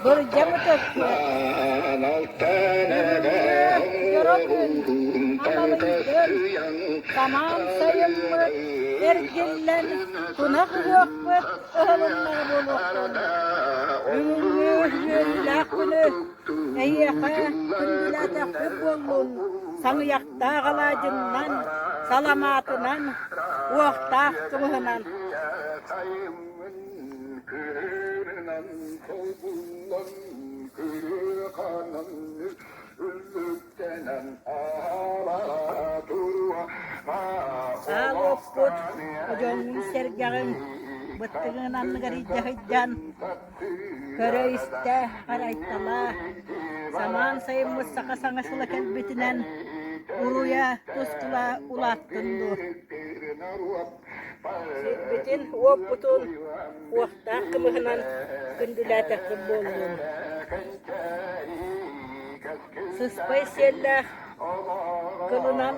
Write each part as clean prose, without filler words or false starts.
Berjam tekuk. Tamam sayım ergellen kunak yokbet ıhımlar bulukun. Lakını eyyeha kündülete kubolun. Sanı yakta galacından, salamatından, uaqta kımıhınan. Alokut, ujung serjangan, betengan negari jahijan, kereiste, haraitalah, saman saya musaka sangat selakan bitinan, uruya tuskla ulat tendu. Bitin uap betul, uakta kemahanan kendulata kebolun. Spesialah kelunan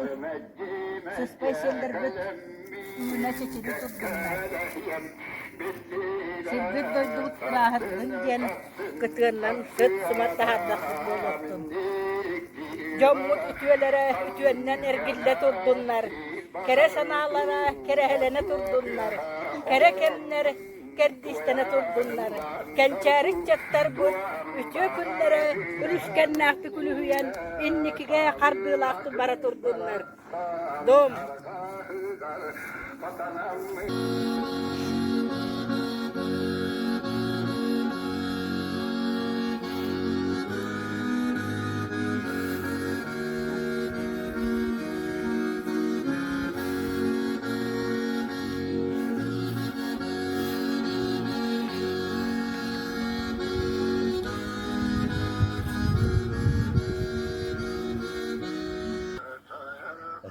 spesial terbit menasi ciri tudungan. Sibit duduk lahat dengan ketenan set semata hadak bolotun. Jamut ituenan ergilla tudunlar. Kere sanalara kere helene tudunlar. Kere kemner kerdistene tudunlar. Kençarik çattar bu üçü günlere ülüşken nakti kulühüyen innikige kardılaktı bara tudunlar. Dom.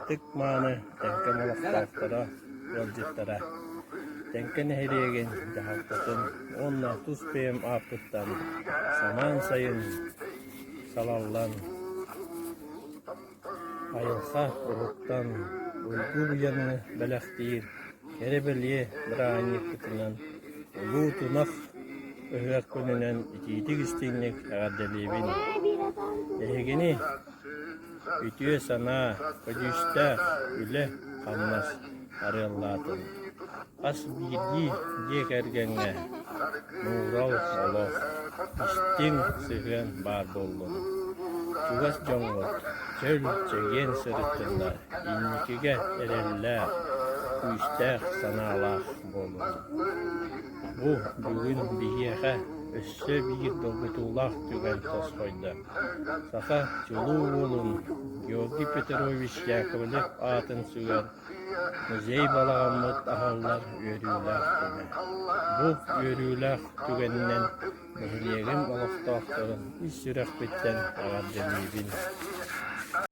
Tık manı tenken olaktaftara, yolcutlara. Tenken hediyen cahaptatın, onunla tuz peyim apıttan, saman sayın, salallan. Ayılsa uruktan, uygur yanı belektir, kerebeliye bırağını kıtınan, ulu tunak, öhver konunun itidik istinlik ağadelibin. Ehegeni, ütüye sana, kocuşta, üle kanmaz, arıyorlatın. As bilgi diyek ergenge, nural olof, istin sıhın bar bollun. Çugas jongot, çöl çegen sırıttında, innikige ereller, kuyustak sanalak bollun. Bu bugün bihiyehe, össe bir dolgutulak tügel toskoyda. Saka çulu olun, Georgi Petrovich Yakovlev atın süger. Muzey balağımıt ahallar örüyler tüge. Bu örüyler tügeninden mehliyegim olaktaktırın iş sürek bitten ağabdenibin.